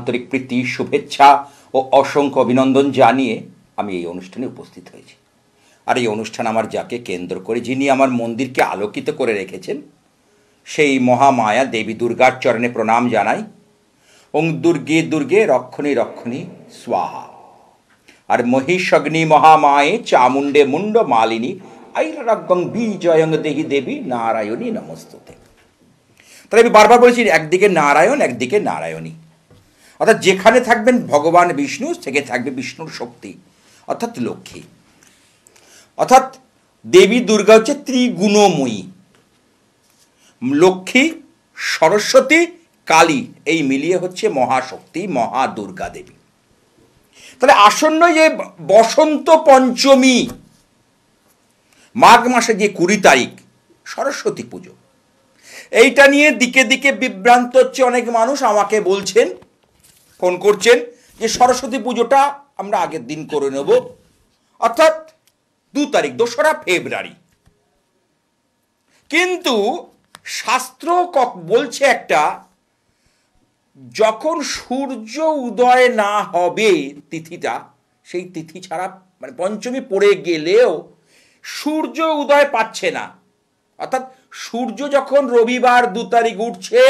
আন্তরিক প্রীতি, শুভেচ্ছা ও অসংখ্য অভিনন্দন জানিয়ে আমি এই অনুষ্ঠানে উপস্থিত হয়েছি। আর এই অনুষ্ঠান আমার যাকে কেন্দ্র করে, যিনি আমার মন্দিরকে আলোকিত করে রেখেছেন, সেই মহামায়া দেবী দুর্গার চরণে প্রণাম জানাই। ওং দুর্গে দুর্গে রক্ষণী রক্ষণী স্বাহা। আর মহিষগ্নি মহামায়ে চামুণ্ডে মুন্ড মালিনী আইরাগ্যং বিজয়ং দেহি দেবী নারায়ণী নমস্তুতে। তাহলে আমি বারবার বলেছি, একদিকে নারায়ণ, একদিকে নারায়ণী, অর্থাৎ যেখানে থাকবেন ভগবান বিষ্ণু, থেকে থাকবে বিষ্ণুর শক্তি অর্থাৎ লক্ষ্মী। অর্থাৎ দেবী দুর্গা হচ্ছে ত্রিগুণময়ী। লক্ষ্মী, সরস্বতী, কালী, এই মিলিয়ে হচ্ছে মহাশক্তি, মহা দুর্গা দেবী। তাহলে আসন্ন যে বসন্ত পঞ্চমী, মাঘ মাসে যে 20 তারিখ সরস্বতী পুজো, এইটা নিয়ে দিকে দিকে বিভ্রান্ত হচ্ছে অনেক মানুষ। আমাকে বলছেন, ফোন করছেন যে সরস্বতী পুজোটা আমরা আগের দিন করে নেব, অর্থাৎ 2 তারিখ, 2রা ফেব্রুয়ারি। কিন্তু শাস্ত্র বলছে একটা, যখন সূর্য উদয় না হবে তিথিটা, সেই তিথি ছাড়া মানে পঞ্চমী পড়ে গেলেও সূর্য উদয় পাচ্ছে না, অর্থাৎ সূর্য যখন রবিবার 2 তারিখ উঠছে,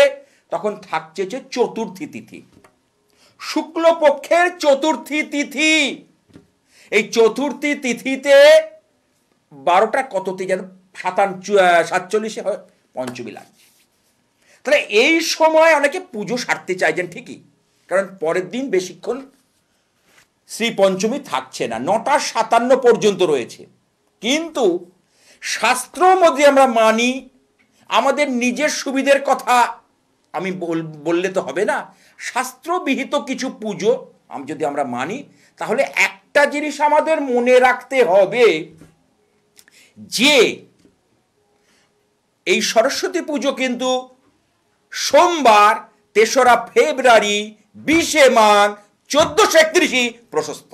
তখন থাকছে চতুর্থী তিথি, শুক্লপক্ষের চতুর্থী তিথি। এই চতুর্থী তিথিতে 12টা কততে যেন 47 পঞ্চমী লাগছে। তাহলে এই সময় অনেকে পুজো সারতে চাইছেন ঠিকই, কারণ পরের দিন বেশিক্ষণ শ্রী পঞ্চমী থাকছে না, 9টা 57 পর্যন্ত রয়েছে। কিন্তু শাস্ত্র মধ্যে আমরা মানি, আমাদের নিজের সুবিধের কথা আমি বললে তো হবে না। শাস্ত্রবিহিত কিছু পুজো যদি আমরা মানি, তাহলে একটা জিনিস আমাদের মনে রাখতে হবে যে এই সরস্বতী পুজো কিন্তু সোমবার 3রা ফেব্রুয়ারি 20 মাঘ 1431 প্রশস্ত।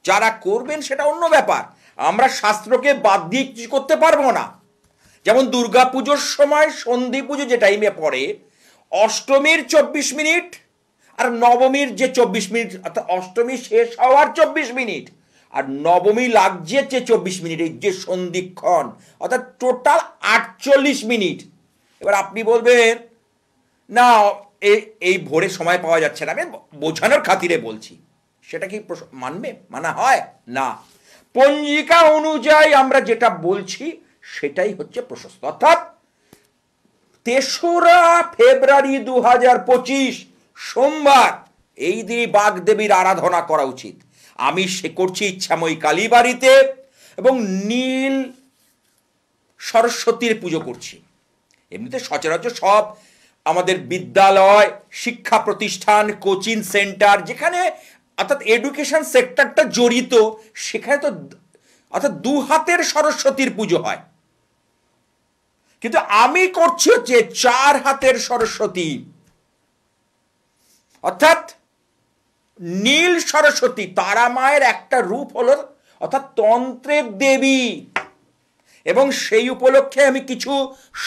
যারা করবেন সেটা অন্য ব্যাপার, আমরা শাস্ত্রকে বাদ দিয়ে কিছু করতে পারবো না। যেমন দুর্গা পুজোর সময় সন্ধি পুজো যে টাইমে পড়ে, অষ্টমীর 24 মিনিট আর নবমীর যে 24 মিনিট, অর্থাৎ অষ্টমী শেষ হওয়ার 24 মিনিট আর নবমী লাগছে যে 24 মিনিট, এই যে সন্ধিক্ষণ, অর্থাৎ টোটাল 48 মিনিট। এবার আপনি বলবেন না এই ভোরে সময় পাওয়া যাচ্ছে না, আমি বোঝানোর খাতিরে বলছি, সেটা কি মানা হয় না? পঞ্জিকা অনুযায়ী আমরা যেটা বলছি সেটাই হচ্ছে প্রশস্ত, অর্থাৎ 3রা ফেব্রুয়ারি 2025 সোমবার এই দিনে বাগদেবীর আরাধনা করা উচিত। আমি সে করছি ইচ্ছাময়ী কালীবাড়িতে এবং নীল সরস্বতীর পুজো করছি। এমনিতে সচরাচর সব আমাদের বিদ্যালয়, শিক্ষা প্রতিষ্ঠান, কোচিং সেন্টার, যেখানে অর্থাৎ এডুকেশন সেক্টরটা জড়িত, সেখানে তো অর্থাৎ 2 হাতের সরস্বতীর পুজো হয়। কিন্তু আমি করছি হচ্ছে 4 হাতের সরস্বতী, অর্থাৎ নীল সরস্বতী, তারা মায়ের একটা রূপ হলো, অর্থাৎ তন্ত্রের দেবী। এবং সেই উপলক্ষে আমি কিছু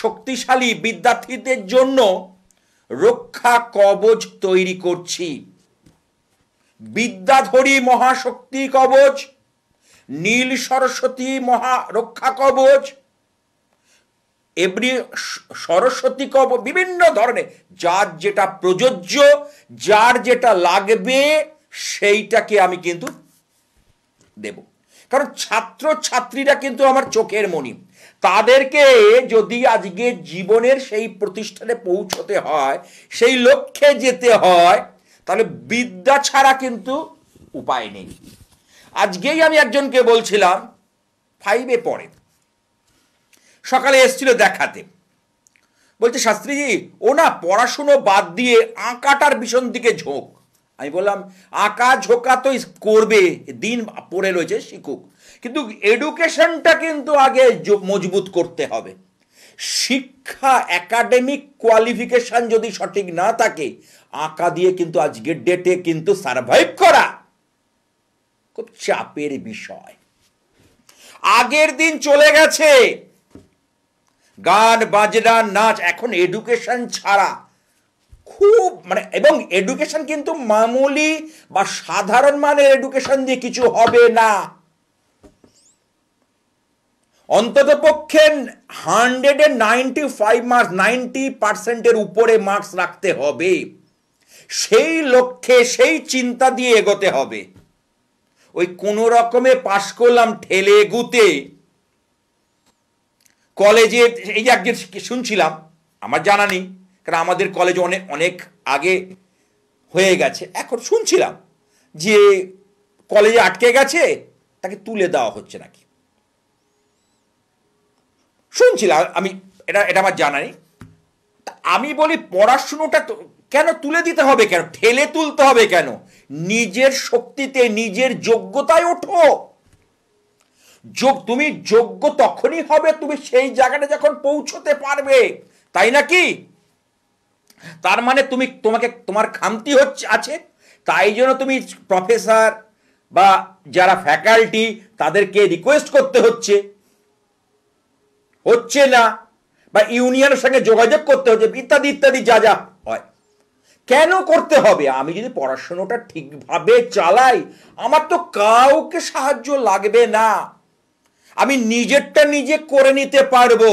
শক্তিশালী বিদ্যার্থীদের জন্য রক্ষা কবচ তৈরি করছি। বিদ্যাধরী মহাশক্তি কবচ, নীল সরস্বতী মহা রক্ষা কবচ, এমনি সরস্বতী কবচ, বিভিন্ন ধরনের, যার যেটা প্রযোজ্য, যার যেটা লাগবে সেইটাকে আমি কিন্তু দেব। কারণ ছাত্র ছাত্রীরা কিন্তু আমার চোখের মণি, তাদেরকে যদি আজকে জীবনের সেই প্রতিষ্ঠানে পৌঁছতে হয়, সেই লক্ষ্যে যেতে হয়, তাহলে বিদ্যা ছাড়া কিন্তু উপায় নেই। আজকেই আমি একজনকে বলছিলাম, 5-এ পড়ে, সকালে এসেছিল দেখাতে, বলছে শাস্ত্রীজি ও না পড়াশুনো বাদ দিয়ে আঁকাটার ভীষণ দিকে ঝোঁক। আমি বললাম আঁকা ঝোঁকা তো করবে, দিন পড়ে রয়েছে, শিখুক, কিন্তু এডুকেশনটা কিন্তু আগে মজবুত করতে হবে। শিক্ষা, একাডেমিক কোয়ালিফিকেশন যদি সঠিক না থাকে, আঁকা দিয়ে কিন্তু আজকের ডেটে কিন্তু সারভাইভ করা খুব চাপের বিষয়। আগের দিন চলে গেছে, গান বাজনা নাচ, এখন এডুকেশন ছাড়া খুব মানে, এবং এডুকেশন কিন্তু মামুলি বা সাধারণ মানের এডুকেশন দিয়ে কিছু হবে না। অন্তত পক্ষে 195 মার্কস, 90% উপরে মার্কস রাখতে হবে। সেই লক্ষ্যে সেই চিন্তা দিয়ে এগোতে হবে। ওই কোনো রকমে পাশ করলাম ঠেলে গুতে কলেজে, এই যে একজন শুনছিলাম, আমার জানা নেই কারণ আমাদের কলেজ অনেক অনেক আগে হয়ে গেছে, এখন শুনছিলাম যে কলেজে আটকে গেছে, তাকে তুলে দেওয়া হচ্ছে নাকি, শুনছিলাম আমি, এটা আমার জানা নেই। আমি বলি পড়াশুনোটা কেন তুলে দিতে হবে, কেন ঠেলে তুলতে হবে, কেন নিজের শক্তিতে নিজের যোগ্যতায় ওঠো। তুমি যোগ্য তখনই হবে তুমি সেই জায়গাটা যখন পৌঁছতে পারবে, তাই নাকি? তার মানে তোমার খামতি আছে, তাই জন্য তুমি প্রফেসর বা যারা ফ্যাকাল্টি তাদেরকে রিকোয়েস্ট করতে হচ্ছে না, বা ইউনিয়নের সঙ্গে যোগাযোগ করতে হচ্ছে, ইত্যাদি ইত্যাদি যা যা হয়। কেন করতে হবে? আমি যদি পড়াশোনাটা ঠিকভাবে চালাই, আমার তো কাউকে সাহায্য লাগবে না, আমি নিজেরটা নিজে করে নিতে পারবো।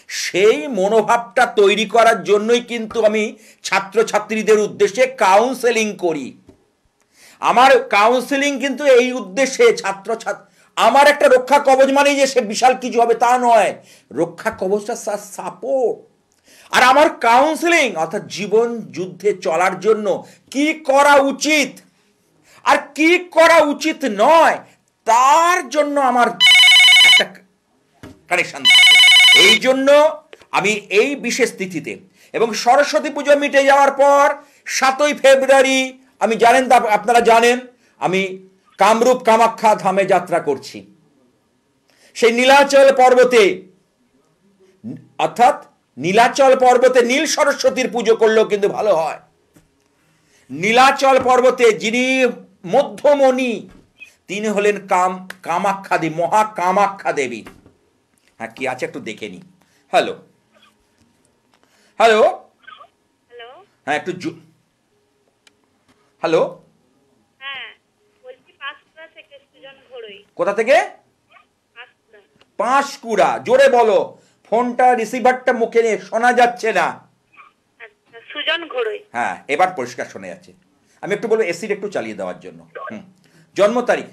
সেই মনোভাবটা তৈরি করার জন্যই কিন্তু আমি ছাত্রছাত্রীদের উদ্দেশ্যে কাউন্সেলিং করি। আমার কাউন্সেলিং কিন্তু এই উদ্দেশ্যে আমার একটা রক্ষা কবচ মানে যে সে বিশাল কিছু হবে তা নয়, রক্ষা কবচটা সাপোর্ট। আর আমার কাউন্সেলিং অর্থাৎ জীবন যুদ্ধে চলার জন্য কি করা উচিত আর কি করা উচিত নয়, তার জন্য আমার একটা কানেকশন থাকে। এই জন্য আমি এই বিশেষ তিথিতে এবং সরস্বতী পুজো মিটে যাওয়ার পর 7ই ফেব্রুয়ারি আমি আপনারা জানেন আমি কামরূপ কামাখ্যা ধামে যাত্রা করছি। সেই নীলাচল পর্বতে, অর্থাৎ নীলাচল পর্বতে নীল সরস্বতীর পুজো করলেও কিন্তু ভালো হয়। নীলাচল পর্বতে যিনি মধ্যমণি, তিনি হলেন কামাখ্যা দেবী, মহা কামাখ্যা দেবী। হ্যাঁ, কি আছে একটু দেখে নি। হ্যালো হ্যালো হ্যালো, হ্যাঁ একটু হ্যালো, হ্যাঁ বলছি পাঁশকুড়া থেকে সুজন ঘোড়ই। কোথা থেকে? পাঁশকুড়া। পাঁশকুড়া, জোরে বলো, ফোনটা রিসিভারটা মুখে নিয়ে শোনা যাচ্ছে না। আচ্ছা, সুজন ঘোড়ই। হ্যাঁ, এবার পরিষ্কার শোনা যাচ্ছে। আমি একটু বলবো এসিড একটু চালিয়ে দেওয়ার জন্য। জন্ম তারিখ?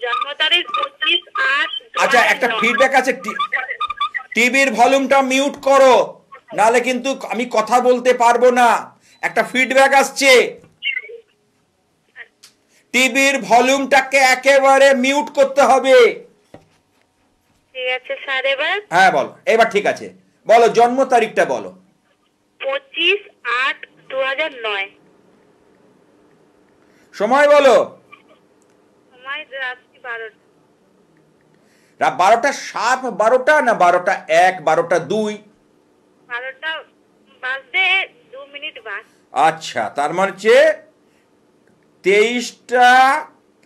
জন্ম তারিখ 25/8। আচ্ছা, একটা ফিডব্যাক আছে, টিভির ভলিউমটা মিউট করো, নালে কিন্তু আমি কথা বলতে পারবো না। একটা ফিডব্যাক আসছে, টিভির ভলিউমটাকে একেবারে মিউট করতে হবে। ঠিক আছে স্যার, এবার? হ্যাঁ বলো, এবার ঠিক আছে, বলো জন্ম তারিখটা বলো। 25/8/2009। সময় বলো। সময় রাত্রি 12টা। রাত 12টা 7 12টা না 12টা 1 12টা 2? 12টা বাজতে 2 মিনিট বাদ। আচ্ছা, তার মানে হচ্ছে 23টা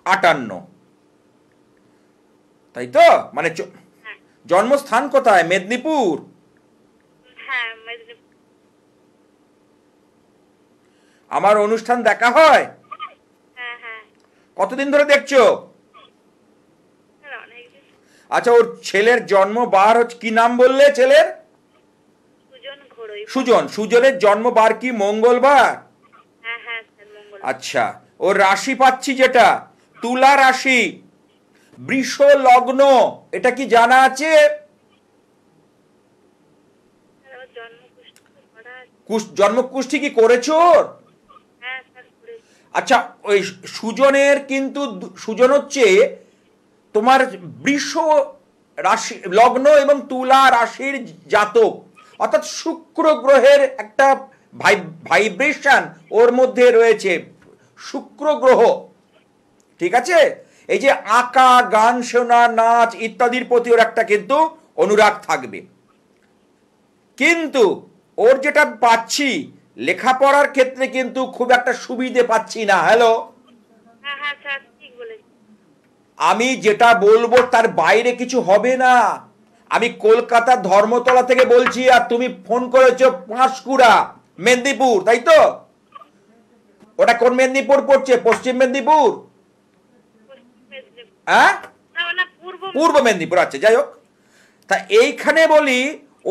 58, তাই তো? মানে হ্যাঁ জন্মস্থান কোথায়? মেদিনীপুর? হ্যাঁ, মেদিনীপুর। আমার অনুষ্ঠান দেখা হয়? হ্যাঁ হ্যাঁ কতদিন ধরে দেখছো? স্যার অনেকদিন। আচ্ছা, ওর ছেলের জন্ম বার হচ্ছে, কি নাম বললে ছেলের? সুজন ঘোড়ই। সুজনের জন্ম বার কি মঙ্গলবার? হ্যাঁ হ্যাঁ স্যার, মঙ্গলবার। আচ্ছা, ওর রাশি পাচ্ছি যেটা তুলা রাশি, বৃষ লগ্ন, এটা কি জানা আছে? স্যার ওর জন্মকুষ্ঠি তো করা আছে। জন্মকুষ্ঠি কি করেছো ওর? হ্যাঁ স্যার, করেছি। আচ্ছা, ওই সুজনের কিন্তু সুজন হচ্ছে তোমার বৃষ রাশি লগ্ন এবং তুলা রাশির জাতক, অর্থাৎ শুক্র গ্রহের একটা ভাইব্রেশন ওর মধ্যে রয়েছে, শুক্র গ্রহ। ঠিক আছে, এই যে আঁকা, গান শোনা, নাচ ইত্যাদির প্রতি ওর একটা কিন্তু অনুরাগ থাকবে। কিন্তু ওর যেটা পাচ্ছি লেখাপড়ার ক্ষেত্রে কিন্তু খুব একটা সুবিধে পাচ্ছি না। হ্যালো, হ্যাঁ হ্যাঁ স্যার, ঠিক বলেছেন। আমি যেটা বলবো তার বাইরে কিছু হবে না। আমি কলকাতার ধর্মতলা থেকে বলছি, আর তুমি ফোন করেছো পাঁশকুড়া, মেদিনীপুর, তাই তো? ওটা কোন মেদিনীপুর পড়ছে? পশ্চিম মেদিনীপুর? পশ্চিম মেদিনীপুর। হ্যাঁ, না না, পূর্ব পূর্ব মেদিনীপুর। আচ্ছা, যাই হোক, তা এইখানে বলি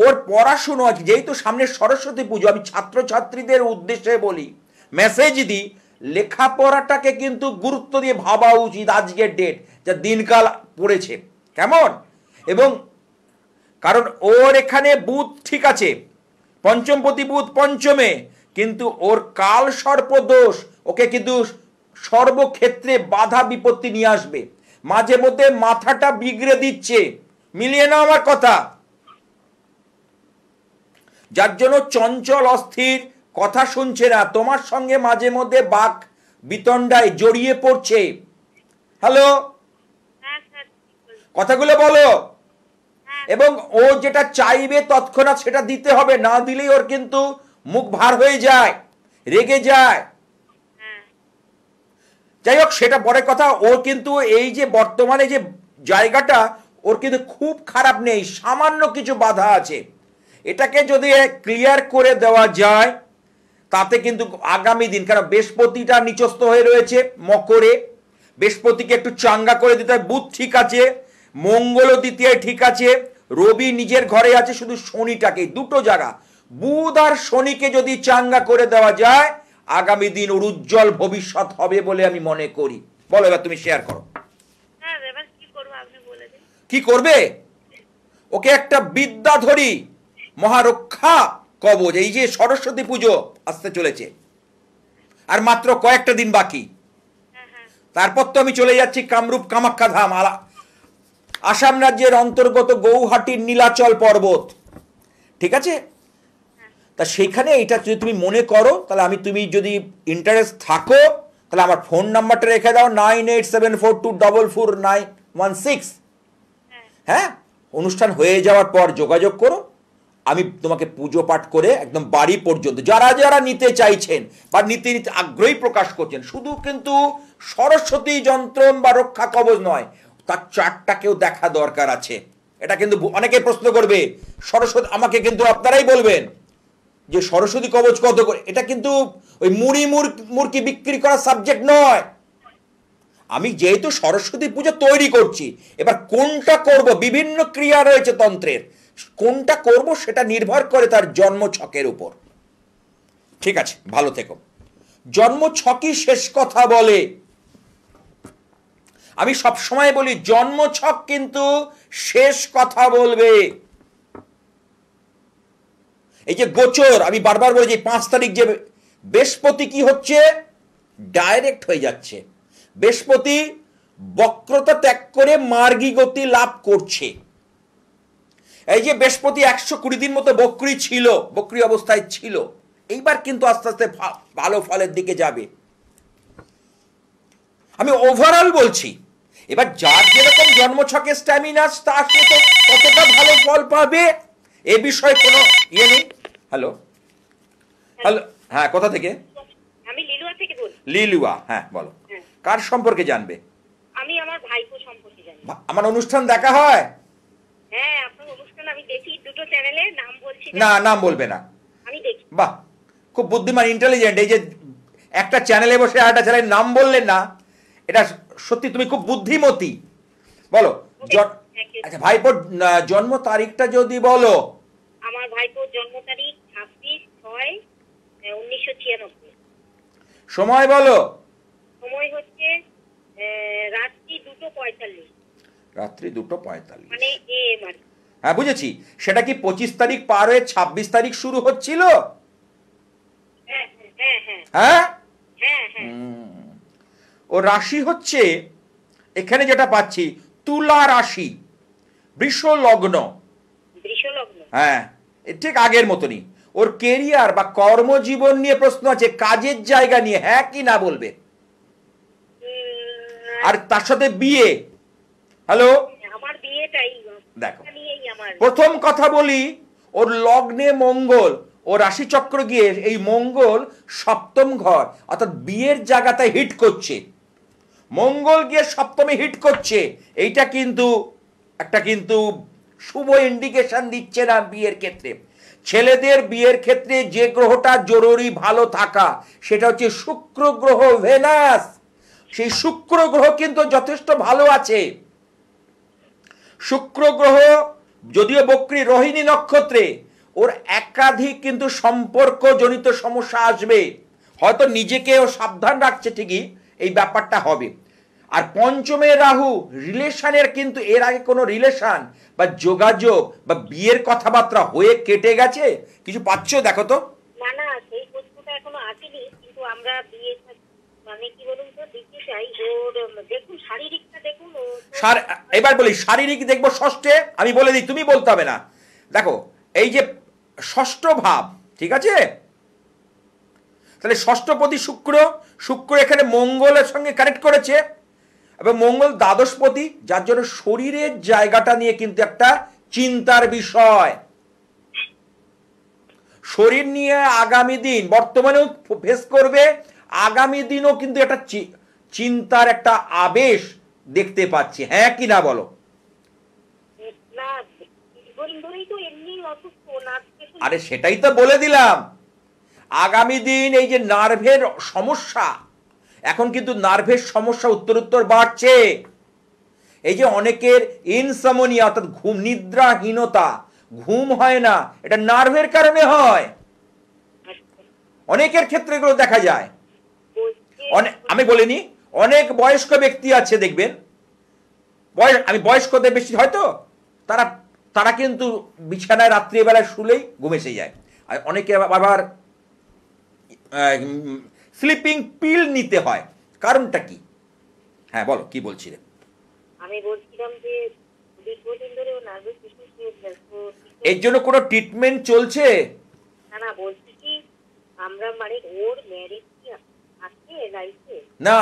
ওর পড়াশুনো আছে, যেহেতু সামনে সরস্বতী পুজো, আমি ছাত্রছাত্রীদের উদ্দেশ্যে বলি, মেসেজ দিই, লেখাপড়াটাকে কিন্তু গুরুত্ব দিয়ে ভাবা উচিত আজকের ডেট, যা দিনকাল পড়েছে, কেমন? এবং কারণ ওর এখানে বুধ ঠিক আছে, পঞ্চমপতি বুধ পঞ্চমে, কিন্তু ওর কাল সর্পদোষ ওকে কিন্তু সর্বক্ষেত্রে বাধা বিপত্তি নিয়ে আসবে, মাঝে মধ্যে মাথাটা বিগড়ে দিচ্ছে, মিলিয়ে নাও আমার কথা, যার জন্য চঞ্চল অস্থির, কথা শুনছে না, তোমার সঙ্গে মাঝে মধ্যে বাক বিতণ্ডায় জড়িয়ে পড়ছে। হ্যালো, হ্যাঁ স্যার, ঠিক বলছেন। কথাগুলো বলো। হ্যাঁ এবং ও যেটা চাইবে তৎক্ষণাৎ সেটা দিতে হবে, না দিলেই ওর কিন্তু মুখ ভার হয়ে যায়, রেগে যায়। হ্যাঁ যাই হোক, সেটা পরে কথা। ওর কিন্তু এই যে বর্তমানে যে জায়গাটা, ওর কিন্তু খুব খারাপ নেই, সামান্য কিছু বাধা আছে, এটাকে যদি ক্লিয়ার করে দেওয়া যায় তাতে কিন্তু আগামী দিন, কারণ বৃহস্পতিটা নিচস্থ হয়ে রয়েছে মকরে, বৃহস্পতিকে একটু চাঙ্গা করে দিতে হয়, বুধ ঠিক আছে, মঙ্গলও দ্বিতীয় ঠিক আছে, রবি নিজের ঘরে আছে, শুধু শনিটাকে, দুটো জায়গা, বুধ আর শনিকে যদি চাঙ্গা করে দেওয়া যায়, আগামী দিন ওর উজ্জ্বল ভবিষ্যৎ হবে বলে আমি মনে করি। বলো, এবার তুমি শেয়ার করো স্যার, এবার কি করবো আপনি বলে দিন। কি করবে। ওকে একটা বিদ্যাধরী মহারক্ষা কবচ, এই যে সরস্বতী পুজো আসতে চলেছে, আর মাত্র কয়েকটা দিন বাকি, হ্যাঁ হ্যাঁ তারপর তো আমি চলে যাচ্ছি কামরূপ কামাখ্যা ধাম, আসাম রাজ্যের অন্তর্গত গৌহাটির নীলাচল পর্বত, ঠিক আছে? তা সেইখানে এটা যদি তুমি মনে করো, তাহলে আমি, তুমি যদি ইন্টারেস্ট থাকো, তাহলে আমার ফোন নাম্বারটা রেখে দাও, 9874244916। হ্যাঁ হ্যাঁ, অনুষ্ঠান হয়ে যাওয়ার পর যোগাযোগ করো, আমি তোমাকে পুজো পাঠ করে একদম বাড়ি পর্যন্ত, যারা যারা নিতে চাইছেন বা নিতে নিতে আগ্রহী প্রকাশ করছেন, শুধু কিন্তু সরস্বতী যন্ত্রম বা রক্ষা কবচ নয়, তার চারটাকেও দেখা দরকার আছে। এটা কিন্তু অনেকে প্রশ্ন করবে, সরস্বতী, আমাকে কিন্তু আপনারাই বলবেন যে সরস্বতী কবচ কত করে, এটা কিন্তু ওই মুড়কি বিক্রি করার সাবজেক্ট নয়। আমি যেহেতু সরস্বতী পুজো তৈরি করছি, এবার কোনটা করব, বিভিন্ন ক্রিয়া রয়েছে তন্ত্রের, কোনটা করব সেটা নির্ভর করে তার জন্ম ছকের উপর। ঠিক আছে, ভালো থেকো। জন্ম ছকই শেষ কথা বলে, আমি সব সময় বলি জন্ম ছক কিন্তু শেষ কথা বলবে। এই যে গোচর, আমি বারবার বলি যে 5 তারিখ যে বৃহস্পতি কি হচ্ছে, ডাইরেক্ট হয়ে যাচ্ছে, বৃহস্পতি বক্রতা ত্যাগ করে মার্গী গতি লাভ করছে। এই যে বৃহস্পতি 120 দিন মতো বক্রী ছিল, বক্রী অবস্থায় ছিল, এইবার কিন্তু আস্তে আস্তে ভালো ফলের দিকে যাবে। আমি ওভারঅল বলছি, এবার যার যেরকম জন্মছকে স্ট্যামিনা, তার সে তো কতটা ভালো ফল পাবে, এ বিষয়ে কোনো ইয়ে নেই। হ্যালো, হ্যালো, হ্যাঁ, কোথা থেকে? আমি লিলুয়া থেকে বলছি। লিলুয়া, হ্যাঁ বলো, হ্যাঁ, কার সম্পর্কে জানবে? আমি আমার ভাইপো সম্পর্কে জানি। আমার অনুষ্ঠান দেখা হয়? হ্যাঁ, আপনার অনুষ্ঠান আমি দেখি, দুটো চ্যানেলে, নাম বলছি না, নাম বলবে না। আমি দেখি। বাহ, খুব বুদ্ধিমান, ইন্টেলিজেন্ট। এই যে একটা চ্যানেলে বসে আরেকটা চ্যানেলের নাম বললেন না, এটা সত্যি তুমি খুব বুদ্ধিমতী। বলো, আচ্ছা, ভাইপোর জন্ম তারিখটা যদি বলো। আমার ভাইপোর জন্ম তারিখ 26/6/1996। সময় বলো। সময় হচ্ছে রাত্রি 2:45, রাত্রি 2:45, মানে AM আর কি। হ্যাঁ বুঝেছি। সেটা কি 25 তারিখ পার হয়ে 26 তারিখ শুরু হচ্ছিল? হ্যাঁ হ্যাঁ হ্যাঁ হ্যাঁ, হ্যাঁ হ্যাঁ। ও রাশি হচ্ছে, এখানে যেটা পাচ্ছি, তুলা রাশি, বৃষ লগ্ন। বৃষ লগ্ন। হ্যাঁ, ঠিক আগের মতনই। ওর কেরিয়ার বা কর্মজীবন নিয়ে প্রশ্ন আছে, কাজের জায়গা নিয়ে, হ্যাঁ কি না বলবে। আর তার সাথে বিয়ে। হ্যালো, আমার বিয়েটাই দেখো, নিয়েই আমার। প্রথম কথা বলি, ওর লগ্নে মঙ্গল, ও রাশিচক্র গিয়ে এই মঙ্গল সপ্তম ঘর, অর্থাৎ বিয়ের জায়গাতে হিট করছে, মঙ্গল গিয়ে সপ্তমে হিট করছে, এইটা কিন্তু একটা কিন্তু শুভ ইন্ডিকেশন দিচ্ছে না বিয়ের ক্ষেত্রে। ছেলেদের বিয়ের ক্ষেত্রে যে গ্রহটা জরুরি ভালো থাকা সেটা হচ্ছে শুক্র গ্রহ, ভেনাস। সেই শুক্র গ্রহ কিন্তু যথেষ্ট ভালো আছে। শুক্র গ্রহ যদিও বক্রী রোহিণী নক্ষত্রে, ওর একাধিক কিন্তু সম্পর্ক জনিত সমস্যা আসবে। হয়তো নিজেকেও সাবধান রাখছে ঠিকই, এই ব্যাপারটা হবে। আর পঞ্চমে রাহু, রিলেশনের কিন্তু এর আগে কোনো রিলেশন বা যোগাযোগ বা বিয়ের কথাবার্তা হয়ে কেটে গেছে, কিছু পাচ্ছ দেখো তো। না না, সেই প্রশ্নটা এখনো আসেনি, কিন্তু আমরা বিয়ে মানে কি বলুন তো দিতে চাই। ওর দেখুন শারীরিকটা দেখুন। এবার বলি শারীরিক দেখবো ষষ্ঠে, আমি বলে দিই, তুমি বলতে হবে না। দেখো এই যে ষষ্ঠ ভাব, ঠিক আছে, তাহলে ষষ্ঠপতি শুক্র, শুক্র এখানে মঙ্গলের সঙ্গে কানেক্ট করেছে এবং মঙ্গল দ্বাদশপতি, যার জন্য শরীরের জায়গাটা নিয়ে কিন্তু একটা চিন্তার বিষয়। শরীর নিয়ে আগামী দিন বর্তমানেও ফেস করবে, আগামী দিনও কিন্তু একটা চিন্তার একটা আবেশ দেখতে পাচ্ছি। হ্যাঁ কি না বলো? না, দীর্ঘদিন ধরেই তো এমনি অসুস্থ না। আরে সেটাই তো বলে দিলাম, আগামী দিন এই যে নার্ভের সমস্যা, এখন কিন্তু নার্ভের সমস্যা উত্তরোত্তর বাড়ছে। এই যে অনেকের ইনসমনিয়া অর্থাৎ ঘুম, নিদ্রাহীনতা, ঘুম হয় না, এটা নার্ভের কারণে হয়। অনেকের ক্ষেত্রে এগুলো দেখা যায়। আমি বলিনি, অনেক বয়স্ক ব্যক্তি আছে দেখবেন, আমি বয়স্কদের বেশি হয়তো, তারা তারা কিন্তু বিছানায় রাত্রিবেলায় শুলেই ঘুম এসে যায়। আর অনেকে আবার স্লিপিং পিল নিতে হয়। কারণটা কি? হ্যাঁ বলো, কি বলছিলে? আমি বলছিলাম যে দীর্ঘদিন ধরে ও নার্ভাস ইস্যু। এর জন্য কোনো ট্রিটমেন্ট চলছে? না না, বলছি কি আমরা মানে ওর ম্যারেজ কি আছে লাইফে? না,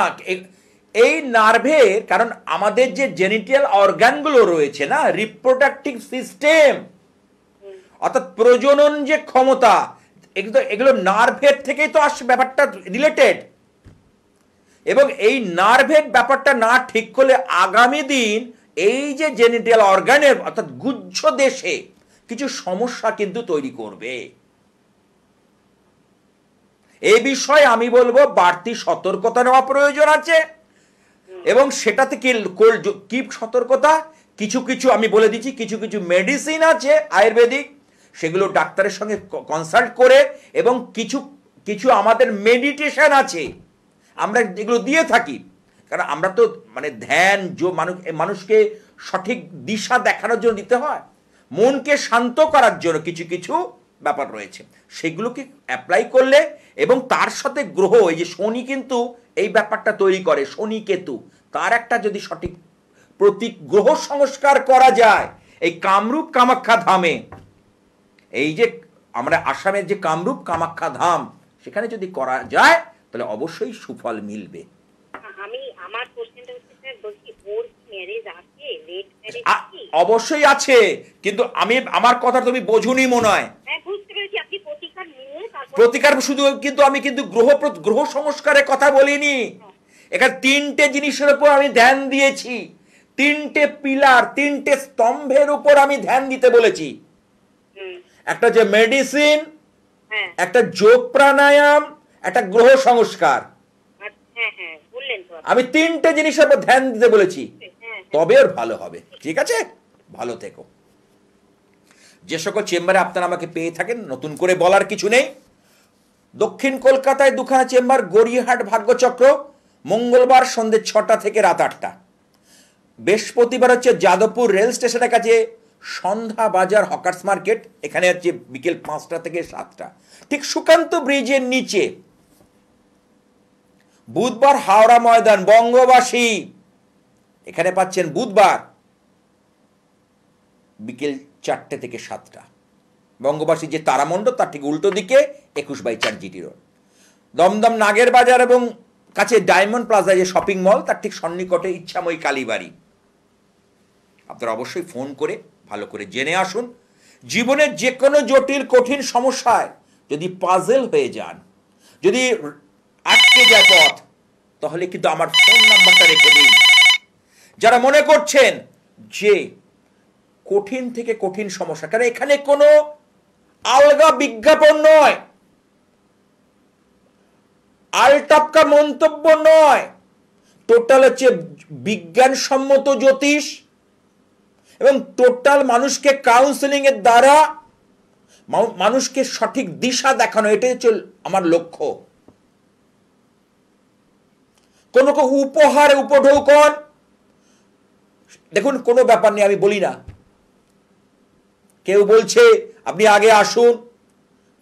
এই নার্ভের কারণ আমাদের যে জেনিটাল অর্গানগুলো রয়েছে না, রিপ্রোডাক্টিভ সিস্টেম অর্থাৎ প্রজনন যে ক্ষমতা, এগুলো নার্ভের থেকেই তো আসছে, ব্যাপারটা রিলেটেড। এবং এই নার্ভের ব্যাপারটা না ঠিক করলে আগামী দিন এই যে জেনিটাল অর্গানের অর্থাৎ গুহ্য দেশে কিছু সমস্যা কিন্তু তৈরি করবে। এই বিষয়ে আমি বলবো বাড়তি সতর্কতা নেওয়া প্রয়োজন আছে। এবং সেটাতে কি সতর্কতা, কিছু কিছু আমি বলে দিচ্ছি, কিছু কিছু মেডিসিন আছে আয়ুর্বেদিক, সেগুলো ডাক্তারের সঙ্গে কনসাল্ট করে, এবং কিছু কিছু আমাদের মেডিটেশন আছে, আমরা এগুলো দিয়ে থাকি। কারণ আমরা তো মানে ধ্যান মানুষকে সঠিক দিশা দেখানোর জন্য দিতে হয়, মনকে শান্ত করার জন্য কিছু কিছু ব্যাপার রয়েছে, সেগুলোকে অ্যাপ্লাই করলে, এবং তার সাথে গ্রহ, এই যে শনি কিন্তু এই ব্যাপারটা তৈরি করে, শনি কেতু, তার একটা যদি সঠিক প্রতীক গ্রহ সংস্কার করা যায় এই কামরূপ কামাখ্যা ধামে, এই যে আমরা আসামের যে কামরূপ কামাখ্যা ধাম, সেখানে যদি করা যায় তাহলে অবশ্যই সুফল মিলবে। আমি আমার কোশ্চেনটা হচ্ছে স্যার, বলছি ওর ম্যারেজ আছে, লেট ম্যারেজ কি? অবশ্যই আছে, কিন্তু আমার কথা তুমি বোঝুনি মনে হয়। হ্যাঁ বুঝতে পেরেছি, আপনি প্রতিকার নিয়ে প্রতিকার শুধু কিন্তু আমি কিন্তু গ্রহ সংস্কারের কথা বলিনি। এখানে তিনটে জিনিসের উপর আমি ধ্যান দিয়েছি, তিনটে পিলার, তিনটে স্তম্ভের উপর আমি ধ্যান দিতে বলেছি। একটা যে মেডিসিন, একটা যোগ প্রাণায়াম, একটা গ্রহ সংস্কার, আমি তিনটে জিনিসের উপর ধ্যান দিতে বলেছি, তবে ওর ভালো হবে। ঠিক আছে, ভালো থেকো। যে সকল চেম্বারে আপনারা আমাকে পেয়ে থাকেন, নতুন করে বলার কিছু নেই। দক্ষিণ কলকাতায় দুখানা চেম্বার, গড়িয়াহাট ভাগ্যচক্র, মঙ্গলবার সন্ধ্যে 6টা থেকে রাত 8টা। বৃহস্পতিবার হচ্ছে যাদবপুর রেল স্টেশনের কাছে সন্ধ্যা বাজার হকার্স মার্কেট, এখানে হচ্ছে বিকেল 5টা থেকে 7টা, ঠিক সুকান্ত ব্রিজের নিচে। বুধবার হাওড়া ময়দান বঙ্গবাসী, এখানে পাচ্ছেন বুধবার বিকেল 4টে থেকে 7টা। বঙ্গবাসী যে তারামণ্ডপ তার ঠিক উল্টো দিকে 21/4 জিটি রোড। দমদম নাগের বাজার এবং কাছে ডায়মন্ড প্লাজা যে শপিং মল, তার ঠিক সন্নিকটে ইচ্ছাময়ী কালীবাড়ি। আপনারা অবশ্যই ফোন করে ভালো করে জেনে আসুন। জীবনের যে কোনো জটিল কঠিন সমস্যায় যদি পাজেল হয়ে যান, যদি আটকে যায় পথ, তাহলে কিন্তু আমার ফোন নাম্বারটা রেখে দিন। যারা মনে করছেন যে কঠিন থেকে কঠিন সমস্যা, কারণ এখানে কোনো আলগা বিজ্ঞাপন নয়, আলটাপকা মন্তব্য নয়, টোটাল হচ্ছে বিজ্ঞানসম্মত জ্যোতিষ এবং টোটাল মানুষকে কাউন্সেলিং এর দ্বারা মানুষকে সঠিক দিশা দেখানো, এটাই হচ্ছে আমার লক্ষ্য। কোনো উপহারে উপঢৌকন, দেখুন কোনো ব্যাপার নেই, আমি বলি না। কেউ বলছে আপনি আগে আসুন,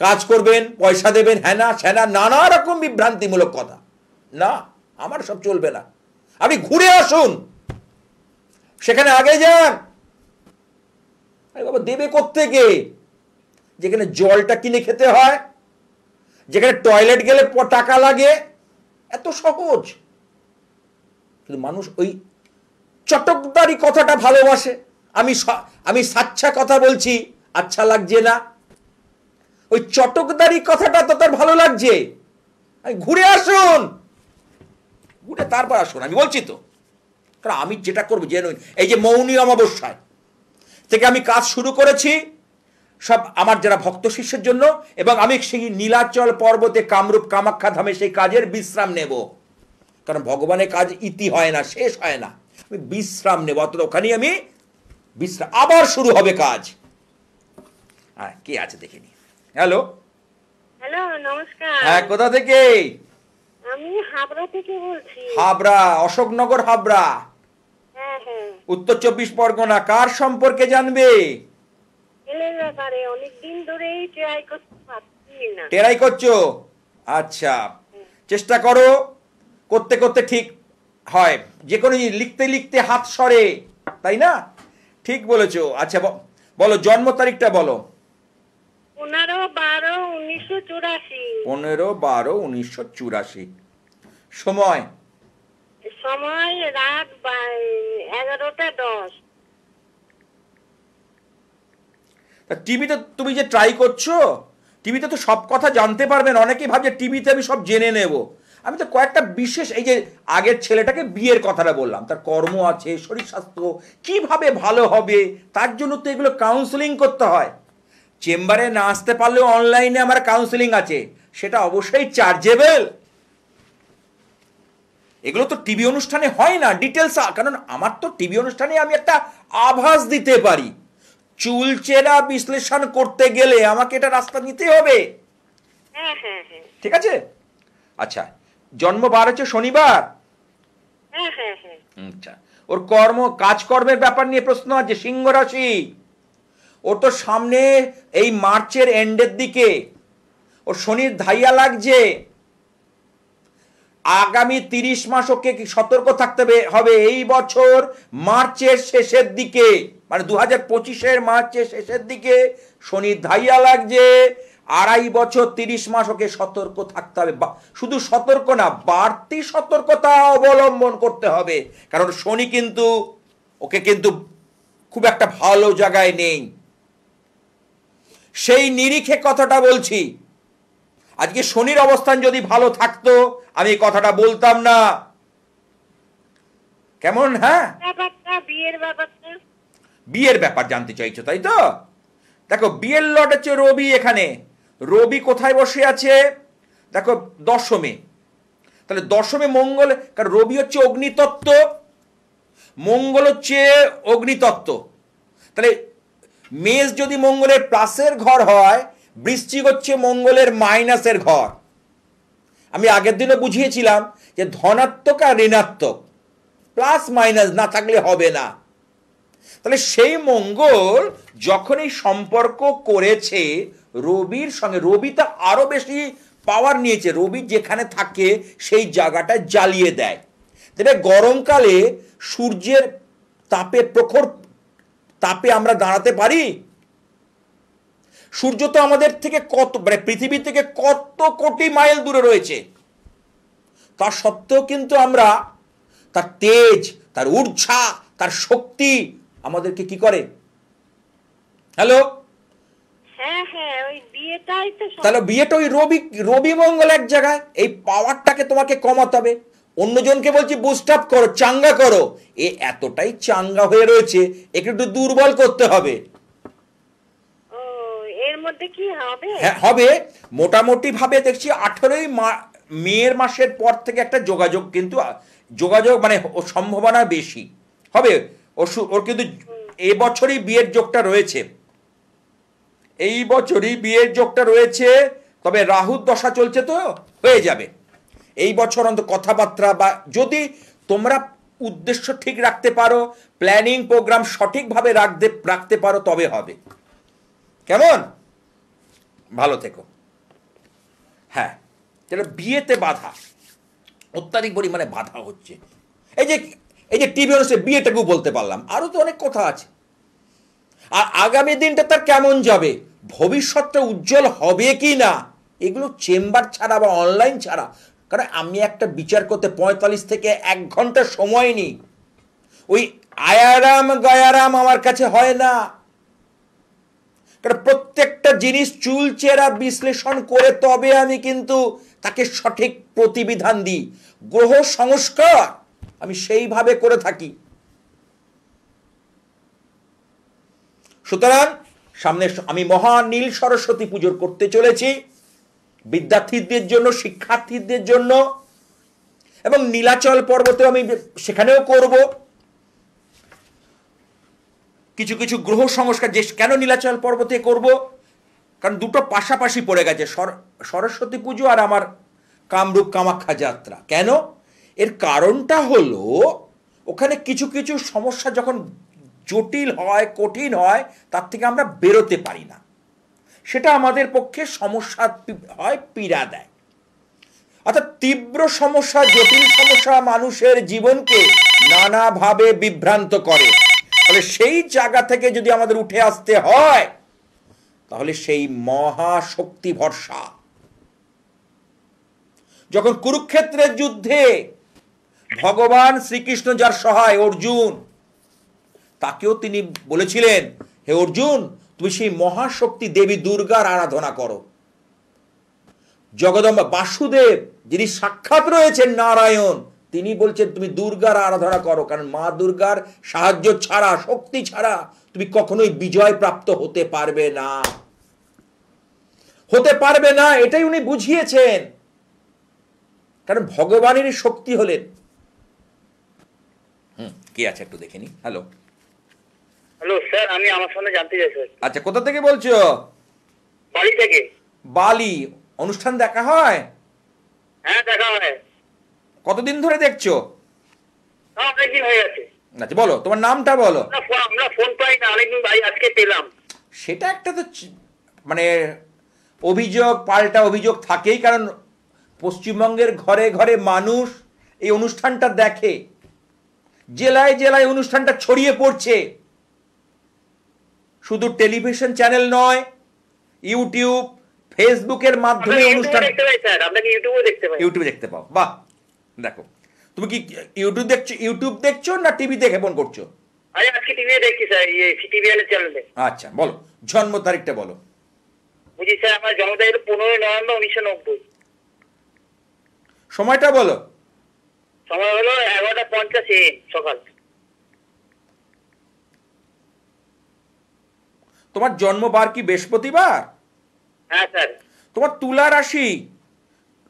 কাজ করবেন, পয়সা দেবেন, হ্যাঁ না স্যানা, নানা রকম বিভ্রান্তিমূলক কথা। না, আমার সব চলবে না। আপনি ঘুরে আসুন, সেখানে আগে যান। আরে বাবা, দেবে কোত্থেকে? যেখানে জলটা কিনে খেতে হয়, যেখানে টয়লেট গেলে টাকা লাগে, এত সহজ। কিন্তু মানুষ ওই চটকদারি কথাটা ভালোবাসে। আমি সাচ্চা কথা বলছি, আচ্ছা লাগছে না। ওই চটকদারি কথাটা তো তার ভালো লাগছে। ঘুরে আসুন, ঘুরে তারপর আসুন, আমি বলছি তো। কারণ আমি যেটা করবো জেনুইন, এই যে মৌনী অমাবস্যায় থেকে আমি কাজ শুরু করেছি সব আমার যারা ভক্ত শিষ্যের জন্য, এবং আমি সেই নীলাচল পর্বতে কামরূপ কামাখ্যা ধামে সেই কাজের বিশ্রাম নেব। কারণ ভগবানের কাজ ইতি হয় না, শেষ হয় না। আমি বিশ্রাম নেব, অত ওখানেই আমি বিশ্রাম, আবার শুরু হবে কাজ। হ্যাঁ, কে আছে দেখে নি। হ্যালো, হ্যালো, নমস্কার। হ্যাঁ, কোথা থেকে? আমি হাবড়া থেকে বলছি। হাবড়া, অশোকনগর হাবড়া, হ্যাঁ হ্যাঁ। উত্তর 24 পরগনা। কার সম্পর্কে জানবে? ছেলের ব্যাপারে অনেকদিন ধরেই ট্রাই করতে পারছি না। টেরাই করছো? আচ্ছা, চেষ্টা করো, করতে করতে ঠিক হয়। যে কোনো লিখতে লিখতে হাত সরে, তাই না? ঠিক বলেছো। আচ্ছা, বলো জন্ম তারিখটা বলো। 15/12/1984। 15/12/1984। সময়? সময় রাত 11টা 10। টিভিতে তুমি যে ট্রাই করছো, টিভিতে তো সব কথা জানতে পারবেন। অনেকেই ভাবছে টিভিতে আমি সব জেনে নেব। আমি তো কয়েকটা বিশেষ, এই যে আগের ছেলেটাকে বিয়ের কথাটা বললাম, তার কর্ম আছে, শরীর স্বাস্থ্য কিভাবে ভালো হবে, তার জন্য তো এগুলো কাউন্সেলিং করতে হয়। চেম্বারে না আসতে পারলেও অনলাইনে আমার কাউন্সেলিং আছে, সেটা অবশ্যই চার্জেবল। এগুলো তো টিভি অনুষ্ঠানে হয় না ডিটেলস, কারণ আমার তো টিভি অনুষ্ঠানে আমি একটা আভাস দিতে পারি। চুলচেরা বিশ্লেষণ করতে গেলে আমাকে এটা রাস্তা নিতে হবে। হ্যাঁ হ্যাঁ হ্যাঁ। ঠিক আছে। আচ্ছা, জন্মবার হচ্ছে শনিবার। হ্যাঁ হ্যাঁ হ্যাঁ। আচ্ছা, ওর কাজকর্মের ব্যাপার নিয়ে প্রশ্ন আছে। সিংহ রাশি, ওর তো সামনে এই মার্চের এন্ডের দিকে ওর শনির ধাইয়া লাগছে। আগামী 30 মাস ওকে সতর্ক থাকতে হবে। এই বছর মার্চের শেষের দিকে, মানে 2025-এর মার্চের শেষের দিকে শনির ধাইয়া লাগছে। 2.5 বছর 30 মাস ওকে সতর্ক থাকতে হবে। শুধু সতর্ক না, বাড়তি সতর্কতা অবলম্বন করতে হবে। কারণ শনি কিন্তু ওকে কিন্তু খুব একটা ভালো জায়গায় নেই। সেই নিরিখে কথাটা বলছি। আজকে শনির অবস্থান যদি ভালো থাকতো আমি এই কথাটা বলতাম না। কেমন? হ্যাঁ, বিয়ের ব্যাপার জানতে চাইছো, তাই তো? দেখো, বিয়ের লট হচ্ছে রবি। এখানে রবি কোথায় বসে আছে দেখো? দশমে। তাহলে দশমে মঙ্গল, কারণ রবি হচ্ছে অগ্নিতত্ত্ব, মঙ্গল হচ্ছে অগ্নিতত্ত্ব। তাহলে মেষ যদি মঙ্গলের প্লাসের ঘর হয়, বৃশ্চিক হচ্ছে মঙ্গলের মাইনাসের ঘর। আমি আগের দিনও বুঝিয়েছিলাম যে ধনাত্মক আর ঋণাত্মক, প্লাস মাইনাস না থাকলে হবে না। তাহলে সেই মঙ্গল যখন এই সম্পর্ক করেছে রবির সঙ্গে, রবিটা আরো বেশি পাওয়ার নিয়েছে। রবি যেখানে থাকে সেই জায়গাটা জ্বালিয়ে দেয়। তবে গরমকালে সূর্যের তাপে, প্রখর তাপে আমরা দাঁড়াতে পারি? সূর্য তো আমাদের থেকে কত, মানে পৃথিবী থেকে কত কোটি মাইল দূরে রয়েছে। তা সত্ত্বেও কিন্তু আমরা তার তেজ, তার ঊর্জা, তার শক্তি আমাদেরকে কি করে? হ্যালো, তাহলে বিয়েটা ওই রবি মঙ্গল এক জায়গায়। এই পাওয়ারটাকে তোমাকে কমাতে হবে। অন্যজনকে বলছি বুস্ট আপ করো, চাঙ্গা করো। এ এতটাই চাঙ্গা হয়ে রয়েছে, একে একটু দুর্বল করতে হবে। মেয়ের মধ্যে কি হবে? হ্যাঁ হবে, মোটামুটি ভাবে দেখছি 18ই মেয়ের মাসের পর থেকে একটা যোগাযোগ, কিন্তু যোগাযোগ মানে ও সম্ভাবনা বেশি হবে। ওর কিন্তু এবছরই বিয়ের যোগটা রয়েছে, এই বছরই বিয়ের যোগটা রয়েছে। তবে রাহুর দশা চলছে তো হয়ে যাবে এই বছর অন্তত কথাবার্তা, বা যদি তোমরা উদ্দেশ্য ঠিক রাখতে পারো, প্ল্যানিং প্রোগ্রাম সঠিকভাবে রাখতে পারো, তবে হবে। কেমন? ভালো থেকো। হ্যাঁ, যেটা বিয়েতে বাধা, অত্যাধিক পরিমাণে বাধা হচ্ছে। এই যে টিভি অনুষ্ঠানে বিয়েটাকেও বলতে পারলাম, আরো তো অনেক কথা আছে। আর আগামী দিনটা তার কেমন যাবে, ভবিষ্যৎটা উজ্জ্বল হবে কি না, এগুলো চেম্বার ছাড়া বা অনলাইন ছাড়া, কারণ আমি একটা বিচার করতে 45 থেকে 1 ঘন্টা সময় নিই। ওই আয়ারাম গায়ারাম আমার কাছে হয় না, কারণ প্রত্যেকটা জিনিস চুলচেরা বিশ্লেষণ করে তবে আমি কিন্তু তাকে সঠিক প্রতিবিধান দিই। গ্রহ সংস্কার আমি সেইভাবে করে থাকি। সুতরাং সামনে আমি মহানীল সরস্বতী পুজো করতে চলেছি বিদ্যার্থীদের জন্য, শিক্ষার্থীদের জন্য, এবং নীলাচল পর্বতে আমি সেখানেও করব কিছু কিছু গ্রহ সংস্কার। যে কেন নীলাচল পর্বতে করব, কারণ দুটো পাশাপাশি পড়ে গেছে, সরস্বতী পুজো আর আমার কামরূপ কামাখ্যা যাত্রা। কেন? এর কারণটা হলো ওখানে কিছু কিছু সমস্যা যখন জটিল হয়, কঠিন হয়, তার থেকে আমরা বেরোতে পারি না, সেটা আমাদের পক্ষে সমস্যা হয়, পীড়া দেয়। অর্থাৎ তীব্র সমস্যা, জটিল সমস্যা মানুষের জীবনকে নানাভাবে বিভ্রান্ত করে। তাহলে সেই জায়গা থেকে যদি আমাদের উঠে আসতে হয়, তাহলে সেই মহাশক্তি ভরসা। যখন কুরুক্ষেত্রের যুদ্ধে ভগবান শ্রীকৃষ্ণ যার সহায়, অর্জুন, তাকেও তিনি বলেছিলেন, হে অর্জুন, তুমি সেই মহাশক্তি দেবী দুর্গার আরাধনা করো। জগদম্বা বাসুদেব যিনি সাক্ষাৎ রয়েছেন নারায়ণ, তিনি বলছেন তুমি দুর্গার আরাধনা করো, কারণ মা দুর্গার সাহায্য ছাড়া, শক্তি ছাড়া তুমি কখনোই বিজয় প্রাপ্ত হতে পারবে না, হতে পারবে না। এটাই উনি বুঝিয়েছেন, কারণ ভগবানেরই শক্তি হলেন। কি আছে একটু দেখে নি। হ্যালো হ্যালো স্যার, আমি আমার সামনে জানতে চাই স্যার। আচ্ছা, কোথা থেকে বলছো? বাড়ি থেকে। বালি। অনুষ্ঠান দেখা হয়? হ্যাঁ, দেখা হয়। কতদিন ধরে দেখছো? অনেকদিন হয়ে গেছে। আচ্ছা বলো, তোমার নামটা বলো। আমরা ফোন পাই না, অনেকদিন ভাই আজকে পেলাম। সেটা একটা তো মানে অভিযোগ পাল্টা অভিযোগ থাকেই, কারণ পশ্চিমবঙ্গের ঘরে ঘরে মানুষ এই অনুষ্ঠানটা দেখে, জেলায় জেলায় অনুষ্ঠানটা ছড়িয়ে পড়ছে। শুধু টেলিভিশন চ্যানেল নয়, ইউটিউব, ফেসবুকের মাধ্যমে অনুষ্ঠান দেখতে পাই স্যার, আপনাকে ইউটিউবে দেখতে পাই। ইউটিউবে দেখতে পাও, বাহ। দেখো, তুমি কি ইউটিউব দেখছো না টিভি দেখে ফোন করছো? আরে আজকে টিভিতে দেখছি স্যার, সিটিভিএন এর চ্যানেলে। আচ্ছা বলো, জন্ম তারিখটা বলো। বুঝি স্যার, আমার জন্ম তারিখ 15 নভেম্বর 1990। সময়টা বলো। সময় হলো 11:50 AM সকাল। তোমার জন্মবার কি বৃহস্পতিবার? হ্যাঁ স্যার। তোমার তুলা রাশি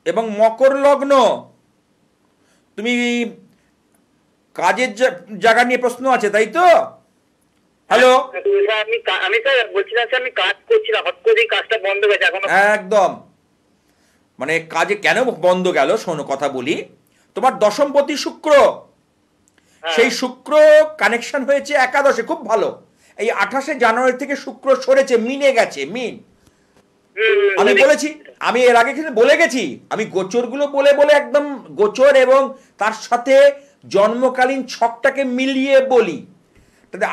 এবং মকর লগ্ন। তুমি কাজের জায়গা নিয়ে প্রশ্ন আছে, তাই তো? হ্যালো, আমি স্যার বলছিলাম স্যার, আমি কাজ করছিলাম, হঠাৎ করে কাজটা বন্ধ হয়ে গেছে এখন। একদম, মানে কাজে কেন বন্ধ গেল শোনো, কথা বলি। তোমার দশমপতি শুক্র, সেই শুক্র কানেকশন হয়েছে একাদশে, খুব ভালো। এই 28শে জানুয়ারি থেকে শুক্র সরেছে, মিনে গেছে, মিন। আমি বলেছি, আমি এর আগে কিন্তু বলে গেছি, আমি গোচরগুলো বলে বলে একদম গোচর এবং তার সাথে জন্মকালীন ছকটাকে মিলিয়ে বলি। তাহলে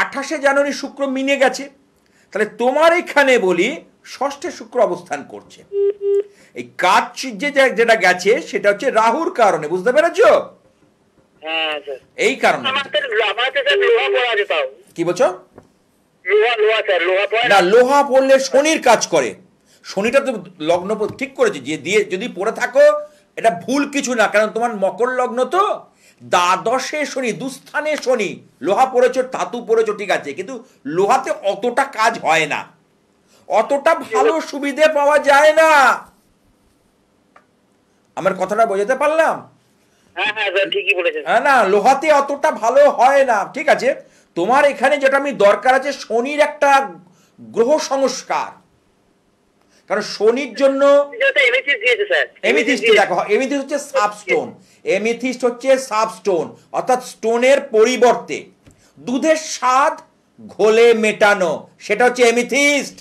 28শে জানুয়ারি শুক্র মিনে গেছে, তাহলে তোমার এখানে বলি ষষ্ঠে শুক্র অবস্থান করছে। এই কাজ যেটা গেছে সেটা হচ্ছে রাহুর কারণে, বুঝতে পেরেছো? হ্যাঁ স্যার। এই কারণে। কি বলছো? না, লোহা পড়লে শনির কাজ করে। শনিটা তো লগ্ন ঠিক করেছে, যে দিয়ে যদি পড়ে থাকো এটা ভুল কিছু না, কারণ তোমার মকর লগ্ন তো, দ্বাদশে শনি, দুস্থানে শনি। লোহা পড়েছো, ধাতু পড়েছো, ঠিক আছে, কিন্তু লোহাতে অতটা কাজ হয় না। অতটা ভালো সুবিধে পাওয়া যায় না। আমার কথাটা বোঝাতে পারলাম? হ্যাঁ হ্যাঁ স্যার ঠিকই বলেছেন। হ্যাঁ, না লোহাতে অতটা ভালো হয় না। ঠিক আছে, তোমার এখানে যেটা আমি দরকার আছে শনির একটা গ্রহ সংস্কার, কারণ শনির জন্য এমএসিস দিয়েছে স্যার। এমিথিস্ট দেখো, এমিথিস্ট হচ্ছে সাবস্টোন, এমিথিস্ট হচ্ছে সাবস্টোন, অর্থাৎ স্টোনের পরিবর্তে দুধের স্বাদ ঘোলে মেটানো, সেটা হচ্ছে এমিথিস্ট।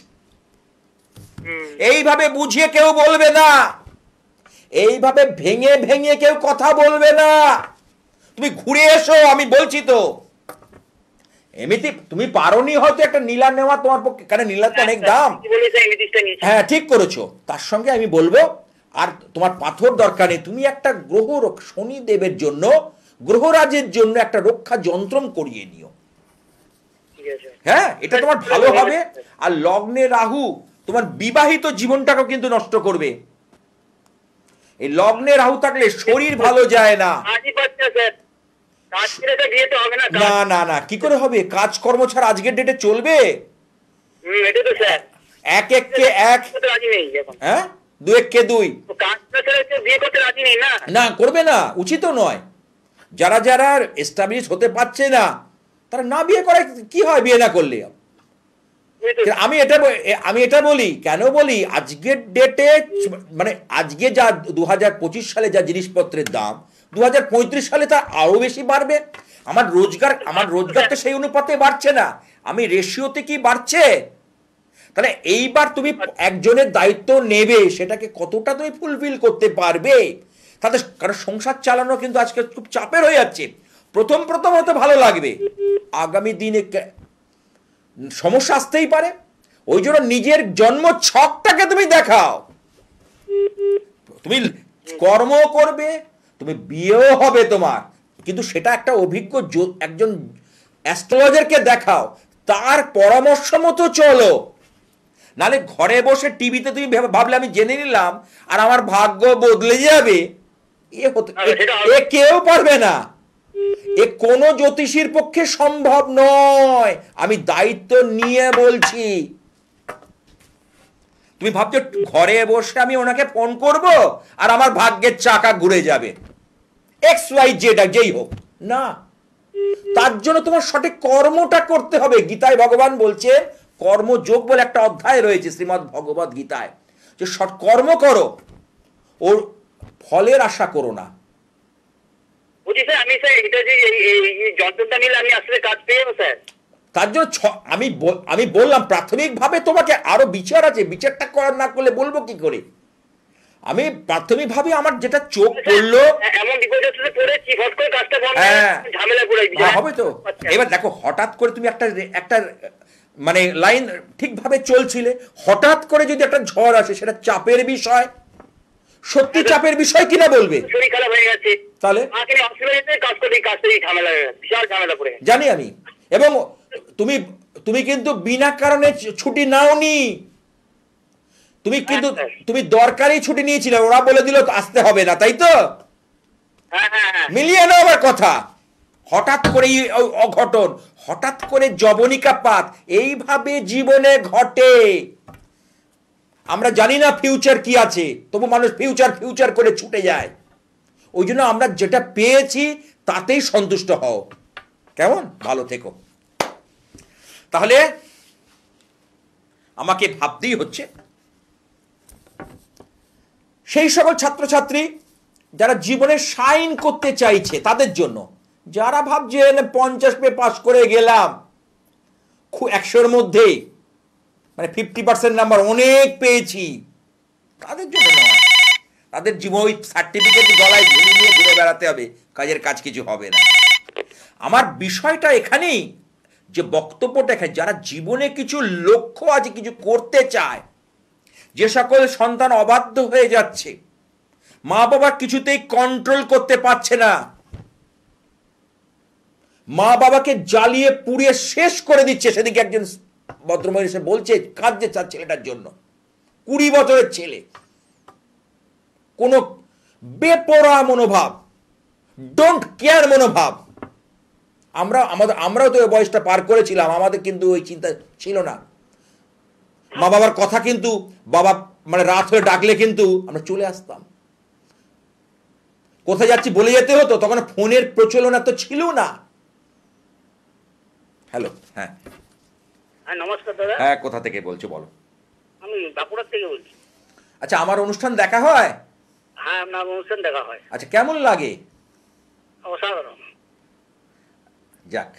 এইভাবে বুঝিয়ে কেউ বলবে না, এইভাবে ভেঙে ভেঙে কেউ কথা বলবে না। তুমি ঘুরে এসো, আমি বলছি তো। এমনিতে তুমি পারোনি হয়তো একটা নীলা নেওয়া তোমার পক্ষে, কারণ নীলার তো অনেক দাম। হ্যাঁ ঠিক করেছো, তার সঙ্গে আমি বলবো আর তোমার পাথর দরকার নেই, তুমি একটা গ্রহ শনিদেবের জন্য, গ্রহরাজের জন্য একটা রক্ষা যন্ত্রম করিয়ে নিও। হ্যাঁ, এটা তোমার ভালো হবে। আর লগ্নে রাহু তোমার বিবাহিত জীবনটাকেও কিন্তু নষ্ট করবে। এই লগ্নে রাহু থাকলে শরীর ভালো যায় না। না না না, কি করে হবে? কাজকর্ম ছাড়া আজকের ডেটে চলবে? এক এককে এক, হ্যাঁ, দু এককে দুই, না করবে না, উচিত নয়। যারা যারা এস্টাবলিশ হতে পারছে না তারা না বিয়ে করে কি হয় বিয়ে না করলে? আমি এটা বলি, কেন বলি, আজকের ডেটে মানে আজকে যা 2025 সালে যা জিনিসপত্রের দাম, 2035 সালে তা আরো বেশি বাড়বে। আমার রোজগার তো সেই অনুপাতে বাড়ছে না, আমি রেশিওতে কি বাড়ছে? তাহলে এইবার তুমি একজনের দায়িত্ব নেবে, সেটাকে কতটা তুমি ফুলফিল করতে পারবে তাদের, কারণ সংসার চালানো কিন্তু আজকে খুব চাপের হয়ে যাচ্ছে। প্রথম হয়তো ভালো লাগবে, আগামী দিনে সমস্যা আসতেই পারে। ওই জন্য নিজের জন্ম ছকটাকে তুমি দেখাও, তুমি কর্ম করবে, তুমি বিয়েও হবে তোমার, কিন্তু সেটা একটা অভিজ্ঞ একজন অ্যাস্ট্রোলজারকে দেখাও, তার পরামর্শ মতো চলো। নালে ঘরে বসে টিভিতে তুমি ভাবলে আমি জেনে নিলাম আর আমার ভাগ্য বদলে যাবে, এ কেউ পারবে না, এ কোনো জ্যোতিষীর পক্ষে সম্ভব নয়। আমি দায়িত্ব নিয়ে বলছি। তুমি ভাবছো ঘরে বসে আমি ওনাকে ফোন করব আর আমার ভাগ্যের চাকা ঘুরে যাবে, XYZ যেই হোক না, তার জন্য তোমার সঠিক কর্মটা করতে হবে। গীতায় ভগবান বলছেন, কর্মযোগ বলে একটা অধ্যায় রয়েছে শ্রীমদ্ ভগবত গীতায়, যে কর্ম করো, ওর ফলের আশা করো না। তার জন্য আমি বললাম প্রাথমিকভাবে তোমাকে আরো বিচার আছে, বিচারটা করার না করলে বলবো কি করে? আমি প্রাথমিকভাবে আমার যেটা চোখ পড়লো, হবে তো। এবার দেখো, হঠাৎ করে তুমি একটা মানে লাইন ঠিকভাবে চলছিলে, হঠাৎ করে যদি একটা ঝড় আসে, সেটা চাপের বিষয়, সত্যি চাপের বিষয় কিনা বলবে? তাহলে জানি আমি। এবং তুমি কিন্তু বিনা কারণে ছুটি নাওনি, তুমি দরকারি ছুটি নিয়েছিলে, ওরা বলে দিল আসতে হবে না, তাই তো? মিলিয়ে নাও আমার কথা। হঠাৎ করে অঘটন, হঠাৎ করে জবনিকাপাত এইভাবে জীবনে ঘটে। আমরা জানি না ফিউচার কি আছে, তবু মানুষ ফিউচার করে ছুটে যায়। ওই জন্য আমরা যেটা পেয়েছি তাতেই সন্তুষ্ট হও। কেমন? ভালো থেকো। তাহলে আমাকে ভাবতেই হচ্ছে সেই সকল ছাত্রছাত্রী যারা জীবনে সাইন করতে চাইছে তাদের জন্য, যারা ভাবছে 50 পেয়ে পাস করে গেলাম, 100-র মধ্যে মানে 50% নাম্বার অনেক পেয়েছি, তাদের জন্য নয়। তাদের জীবন ওই সার্টিফিকেট গলায় ঝুলিয়ে নিয়ে ঘুরে বেড়াতে হবে, কাজের কাজ কিছু হবে না। আমার বিষয়টা এখানেই, যে বক্তব্যটা এখানে, যারা জীবনে কিছু লক্ষ্য আছে, কিছু করতে চায়, যে সকল সন্তান অবাধ্য হয়ে যাচ্ছে, মা বাবা কিছুতেই কন্ট্রোল করতে পারছে না, মা বাবাকে জ্বালিয়ে পুড়িয়ে শেষ করে দিচ্ছে। সেদিকে একজন ভদ্রমহিলা এসে বলছে, কাঁদছে তার ছেলেটার জন্য, 20 বছরের ছেলে, কোন বেপরোয়া মনোভাব, ডোন্ট কেয়ার মনোভাব। আমরাও তো ওই বয়সটা পার করেছিলাম, আমাদের কিন্তু ওই চিন্তা ছিল না। মা বাবার কথা কিন্তু বাবা মানে রাত হয়ে ডাকলে কিন্তু আমরা চলে আসতাম। কোথায় যাচ্ছি বলে যেতে হতো, তখন ফোনের প্রচলন এত ছিল না। হ্যালো, হ্যাঁ হ্যাঁ নমস্কার দাদা। হ্যাঁ, কোথা থেকে বলছো বলো? আমি বাঁকুড়ার থেকে বলছি। আচ্ছা, আমার অনুষ্ঠান দেখা হয়? হ্যাঁ, আপনার অনুষ্ঠান দেখা হয়। আচ্ছা, কেমন লাগে? অসাধারণ। যাক,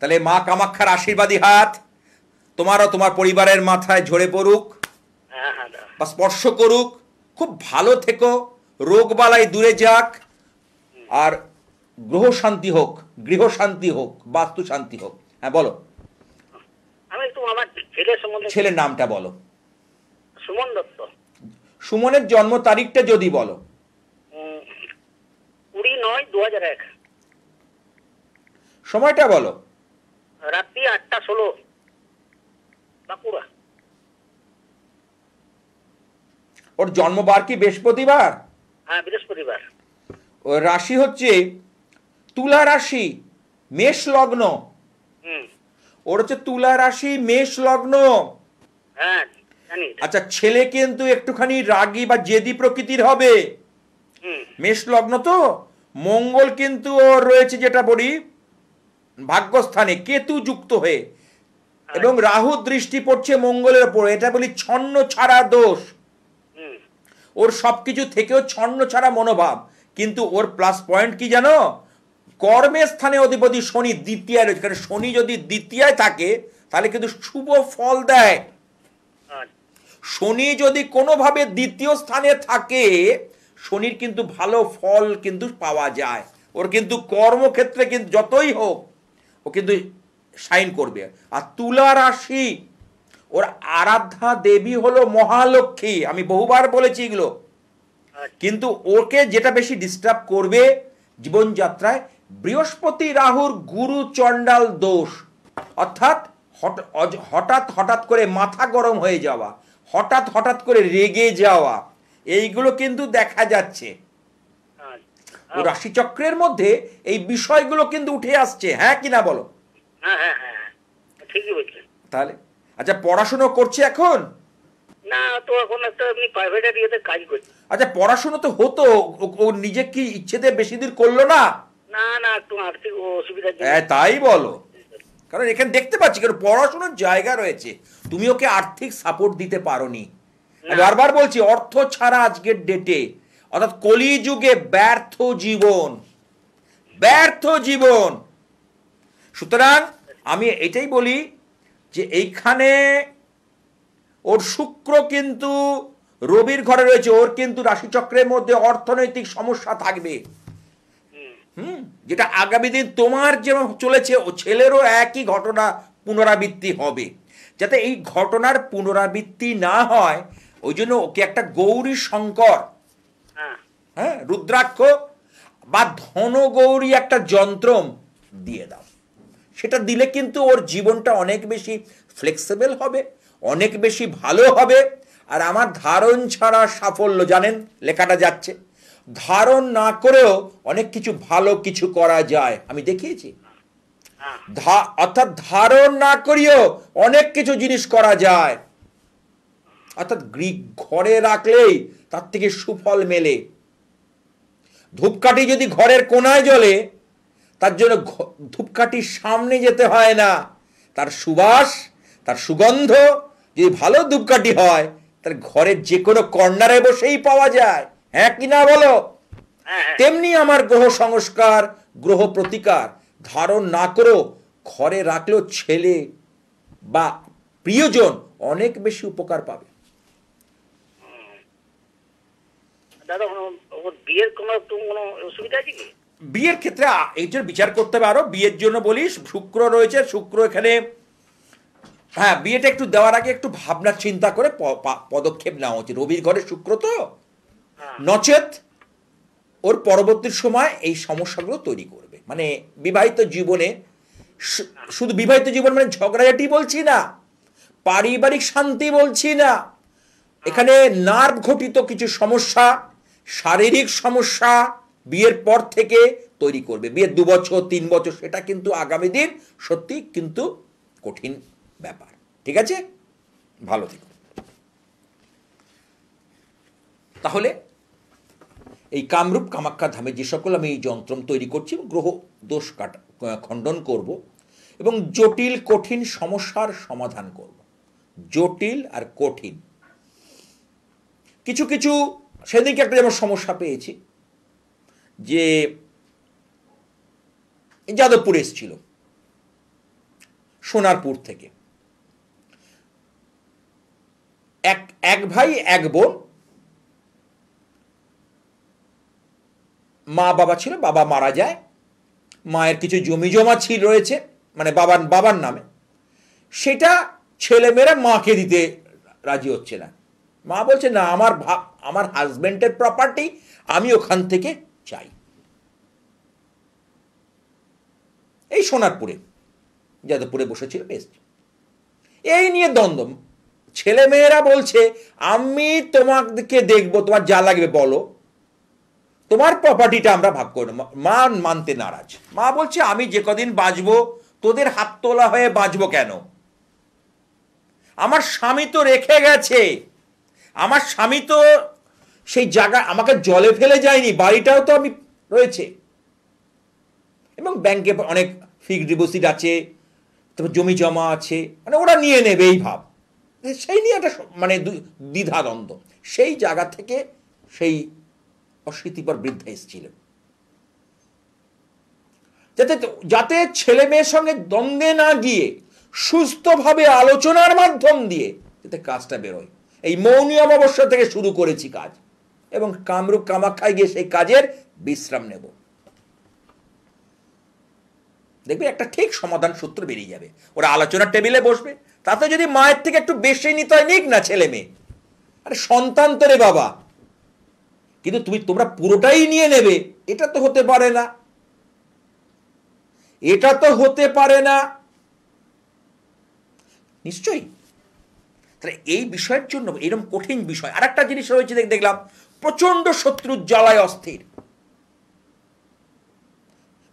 তাহলে মা কামাখ্যার আশীর্বাদী হাত তোমারও তোমার পরিবারের মাথায় ঝরে পড়ুক হ্যাঁ হ্যাঁ দাদা। বা স্পর্শ করুক। খুব ভালো থেকো, রোগবালাই দূরে যাক, আর গ্রহ শান্তি হোক, গৃহ শান্তি হোক, বাস্তু শান্তি হোক। হ্যাঁ বলো, আমি একটু আমার ছেলের সম্বন্ধে। ছেলের নামটা বলো। সুমন দত্ত। সুমনের জন্ম তারিখটা যদি বলো। 20-9-2001। সময়টা বলো। রাত্রি 8টা 16, বাঁকুড়া। ওর জন্মবার কি বৃহস্পতিবার? হ্যাঁ, বৃহস্পতিবার। ওর রাশি হচ্ছে তুলা রাশি, মেষ লগ্ন। হুম। ওর হচ্ছে তুলা রাশি, মেষ লগ্ন। হ্যাঁ জানি। আচ্ছা, ছেলে কিন্তু একটুখানি রাগী বা জেদি প্রকৃতির হবে। হুম। মেষ লগ্ন তো। মঙ্গল কিন্তু ওর রয়েছে যেটা বলি ভাগ্যস্থানে কেতু যুক্ত হয়ে, এবং রাহু দৃষ্টি পড়ছে মঙ্গলের ওপর। এটা বলি ছন্ন ছাড়া দোষ। হুম। ওর সবকিছু থেকেও ছন্ন ছাড়া মনোভাব। কিন্তু ওর প্লাস পয়েন্ট কি জানো? কর্মের স্থানে অধিপতি শনি দ্বিতীয় রয়েছে। কারণ শনি যদি দ্বিতীয় থাকে তাহলে কিন্তু শুভ ফল দেয়। শনি যদি কোনোভাবে দ্বিতীয় স্থানে থাকে, শনির কিন্তু ভালো ফল কিন্তু পাওয়া যায়। ওর কিন্তু কর্মক্ষেত্রে কিন্তু যতই হোক ও কিন্তু শাইন করবে। আর তুলা রাশি, ওর আরাধ্যা দেবী হলো মহালক্ষ্মী। আমি বহুবার বলেছি এগুলো। কিন্তু ওকে যেটা বেশি ডিস্টার্ব করবে জীবনযাত্রায়, বৃহস্পতি রাহুর গুরু চণ্ডাল দোষ। অর্থাৎ হঠাৎ হঠাৎ করে মাথা গরম হয়ে যাওয়া, হঠাৎ হঠাৎ করে রেগে যাওয়া, এইগুলো কিন্তু দেখা যাচ্ছে। ও রাশিচক্রের মধ্যে এই বিষয়গুলো কিন্তু উঠে আসছে। হ্যাঁ কি না বলো? হ্যাঁ হ্যাঁ হ্যাঁ, ঠিকই বলছেন। তাহলে আচ্ছা, পড়াশুনো করছে এখন? না, তো এখন একটা এমনি প্রাইভেট এরিয়াতে কাজ করছি। আচ্ছা, পড়াশুনো তো হতো, ও নিজে কি ইচ্ছেতে বেশি দূর করলো না? না না, একটু আর্থিক অসুবিধার জন্য। হ্যাঁ, তাই বলো। কারণ এখানে দেখতে পাচ্ছি কারণ পড়াশোনার জায়গা রয়েছে, তুমি ওকে আর্থিক সাপোর্ট দিতে পারোনি। আমি বারবার বলছি, অর্থ ছাড়া আজকের ডেটে, অর্থাৎ কলিযুগে ব্যর্থ জীবন, ব্যর্থ জীবন। সুতরাং আমি এটাই বলি যে এইখানে ওর শুক্র কিন্তু রবির ঘরে রয়েছে। ওর কিন্তু রাশিচক্রের মধ্যে অর্থনৈতিক সমস্যা থাকবে। যেটা আগামী দিন তোমার যেমন চলেছে, ও ছেলেরও একই ঘটনা পুনরাবৃত্তি হবে। যাতে এই ঘটনার পুনরাবৃত্তি না হয়, ওই জন্য ওকে একটা গৌরী শঙ্কর, হ্যাঁ, রুদ্রাক্ষ বা ধনগৌরী একটা যন্ত্র দিয়ে দাও। সেটা দিলে কিন্তু ওর জীবনটা অনেক বেশি ফ্লেক্সিবল হবে, অনেক বেশি ভালো হবে। আর আমার ধারণ ছাড়া সাফল্য, জানেন লেখাটা যাচ্ছে, ধারণ না করেও অনেক কিছু ভালো কিছু করা যায়, আমি দেখিয়েছি। অর্থাৎ ধারণ না করিও অনেক কিছু জিনিস করা যায়। অর্থাৎ ঘরে রাখলেই তার থেকে সুফল মেলে। ধূপকাঠি যদি ঘরের কোনায় জ্বলে, তার জন্য ধূপকাঠির সামনে যেতে হয় না। তার সুবাস, তার সুগন্ধ যদি ভালো ধূপকাঠি হয়, তার ঘরের যে কোনো কর্নারে বসেই পাওয়া যায়। হ্যাঁ কি না বলো? তেমনি আমার গ্রহ সংস্কার, গ্রহ প্রতিকার ধারণ না করেও ঘরে রাখলেও ছেলে বা প্রিয়জন অনেক বেশি উপকার পাবে। দাদা, ওর বিয়ের কোনো অসুবিধা আছে কি? বিয়ের ক্ষেত্রে এই জন্য বিচার করতে পারো। বিয়ের জন্য বলিস, শুক্র রয়েছে, শুক্র এখানে, হ্যাঁ, বিয়েটা একটু দেওয়ার আগে একটু ভাবনা চিন্তা করে পদক্ষেপ নেওয়া উচিত। রবির ঘরে শুক্র তো, নচেত ওর পরবর্তী সময় এই সমস্যাগুলো তৈরি করবে। মানে বিবাহিত জীবনে, শুধু বিবাহিত জীবন মানে ঝগড়াঝাটি বলছি না, পারিবারিক শান্তি বলছি না, এখানে নার্ভ ঘটিত কিছু সমস্যা, শারীরিক সমস্যা বিয়ের পর থেকে তৈরি করবে। বিয়ের 2 বছর 3 বছর সেটা কিন্তু আগামী দিন সত্যি কিন্তু কঠিন ব্যাপার। ঠিক আছে, ভালো থেকো। তাহলে এই কামরূপ কামাখ্যা ধামে যে সকল আমি এই যন্ত্র তৈরি করছি, গ্রহ দোষ খণ্ডন করব এবং জটিল কঠিন সমস্যার সমাধান করব। জটিল আর কঠিন কিছু কিছু, সেদিনকে একটা যেমন সমস্যা পেয়েছি যে যাদবপুর এসেছিল সোনারপুর থেকে, এক ভাই এক বোন, মা বাবা ছিল, বাবা মারা যায়, মায়ের কিছু জমি জমা রয়েছে মানে বাবার নামে, সেটা ছেলেমেয়েরা মাকে দিতে রাজি হচ্ছে না। মা বলছে না, আমার হাজবেন্ডের প্রপার্টি, আমি ওখান থেকে চাই। এই সোনারপুরে যাদবপুরে বসেছিল বেশ, এই নিয়ে দ্বন্দ্ব। ছেলেমেয়েরা বলছে আমি তোমাকে দেখবো, তোমার যা লাগবে বলো, তোমার প্রপার্টিটা আমরা ভাগ করব। মা মানতে নারাজ। মা বলছে আমি যে কদিন বাঁচবো তোদের হাত তোলা হয়ে বাঁচবো কেন? আমার স্বামী তো রেখে গেছে, আমার স্বামী তো সেই জায়গা আমাকে জলে ফেলে যায়নি, বাড়িটাও তো আমি রয়েছে, এবং ব্যাংকে অনেক ফিক্সড ডিপোজিট আছে, তারপর জমি জমা আছে, মানে ওরা নিয়ে নেবে এই ভাব। সেই নিয়ে একটা মানে দ্বিধাদ্বন্দ্ব। সেই জায়গা থেকে সেই অশীতিপর বৃদ্ধা এসেছিল, যাতে ছেলে মেয়ের সঙ্গে দ্বন্দ্বে না গিয়ে সুস্থভাবে আলোচনার মাধ্যম দিয়ে যাতে কাজটা বেরোয়। এই মৌনী অমাবস্যা থেকে শুরু করেছি কাজ, এবং কামরূপ কামাখ্যায় গিয়ে সেই কাজের বিশ্রাম নেব। দেখবে একটা ঠিক সমাধান সূত্র বেরিয়ে যাবে। ওরা আলোচনার টেবিলে বসবে, তাতে যদি মায়ের থেকে একটু বেশি নিতে হয় নিক না ছেলে মেয়ে, আরে সন্তান তো রে বাবা, কিন্তু তোমরা পুরোটাই নিয়ে নেবে, এটা তো হতে পারে না, এটা তো হতে পারে না নিশ্চয়ই। তাহলে এই বিষয়ের জন্য এরকম কঠিন বিষয়। আর একটা জিনিস রয়েছে, দেখলাম প্রচন্ড শত্রুর জ্বালায় অস্থির,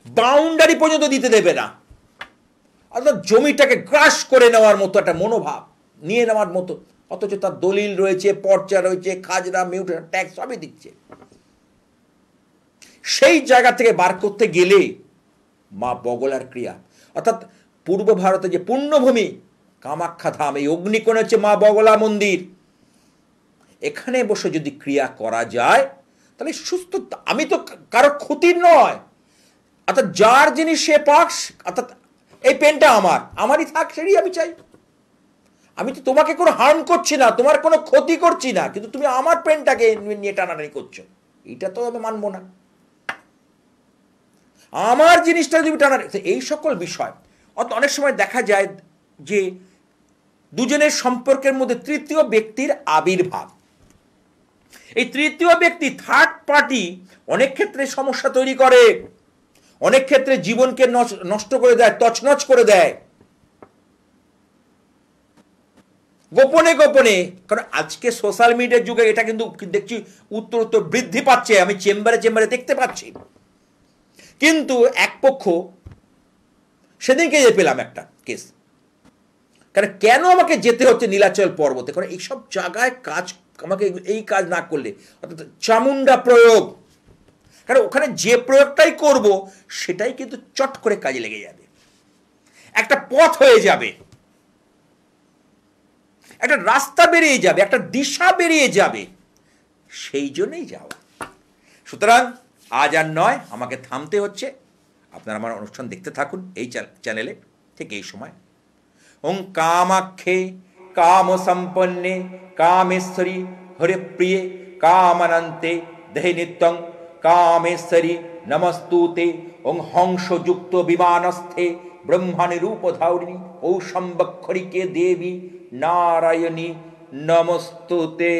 বাউন্ডারি পর্যন্ত দিতে দেবে না, অর্থাৎ জমিটাকে গ্রাস করে নেওয়ার মতো একটা মনোভাব নিয়ে নেওয়ার মতো, অথচ তার দলিল রয়েছে, পর্চা রয়েছে, খাজনা মিউটেশন ট্যাক্স সবই দিচ্ছে। সেই জায়গা থেকে বার করতে গেলে মা বগলার ক্রিয়া, অর্থাৎ পূর্ব ভারতে যে পুণ্যভূমি কামাখ্যা ধাম, এই অগ্নিকোণে হচ্ছে মা বগলা মন্দির, এখানে বসে যদি ক্রিয়া করা যায় তাহলে সুস্থ। আমি তো কারো ক্ষতির নয়, অর্থাৎ যার জিনিস সে পাক, অর্থাৎ এই পেনটা আমারই থাক, সেটাই আমি চাই। আমি তো তোমাকে কোনো হার্ম করছি না, তোমার কোনো ক্ষতি করছি না, কিন্তু তুমি আমার পেনটাকে নিয়ে টানাটানি করছো, এটা তো আমি মানবো না। আমার জিনিসটা যদি টানাটানি, এই সকল বিষয়। অনেক সময় দেখা যায় যে দুজনের সম্পর্কের মধ্যে তৃতীয় ব্যক্তির আবির্ভাব। এই তৃতীয় ব্যক্তি, থার্ড পার্টি, অনেক ক্ষেত্রে সমস্যা তৈরি করে, অনেক ক্ষেত্রে জীবনকে নষ্ট করে দেয়, তছনছ করে দেয়, গোপনে গোপনে। কারণ আজকে সোশ্যাল মিডিয়ার যুগে এটা কিন্তু দেখছি উত্তর বৃদ্ধি পাচ্ছে, আমি চেম্বারে দেখতে পাচ্ছি। কিন্তু এক পক্ষ, সেদিনকে যে পেলাম একটা কেস, কারণ কেন আমাকে যেতে হচ্ছে নীলাচল পর্বতে, কারণ এইসব জায়গায় কাজ, আমাকে এই কাজ না করলে, অর্থাৎ চামুন্ডা প্রয়োগ, কারণ ওখানে যে প্রয়োগটাই করব সেটাই কিন্তু চট করে কাজে লেগে যাবে, একটা পথ হয়ে যাবে, একটা রাস্তা বেরিয়ে যাবে, একটা দিশা বেরিয়ে যাবে, সেই জন্যই যাওয়া। সুতরাং আজ আর নয়, আমাকে থামতে হচ্ছে। আপনারা আমার অনুষ্ঠান দেখতে থাকুন এই চ্যানেলে ঠিক এই সময়। ওং কামাখ্যে কাম সম্পন্নে কামেশ্বরী হরিপ্রিয়ে কামানন্তে দেহে নিত্যং কামেশ্বরী নমস্তুতে। ওং হংসযুক্ত বিমানস্থে ব্রহ্মাণী রূপধারিণী ঔষম্বক্ষরিকে দেবী নারায়ণী নমস্তুতে।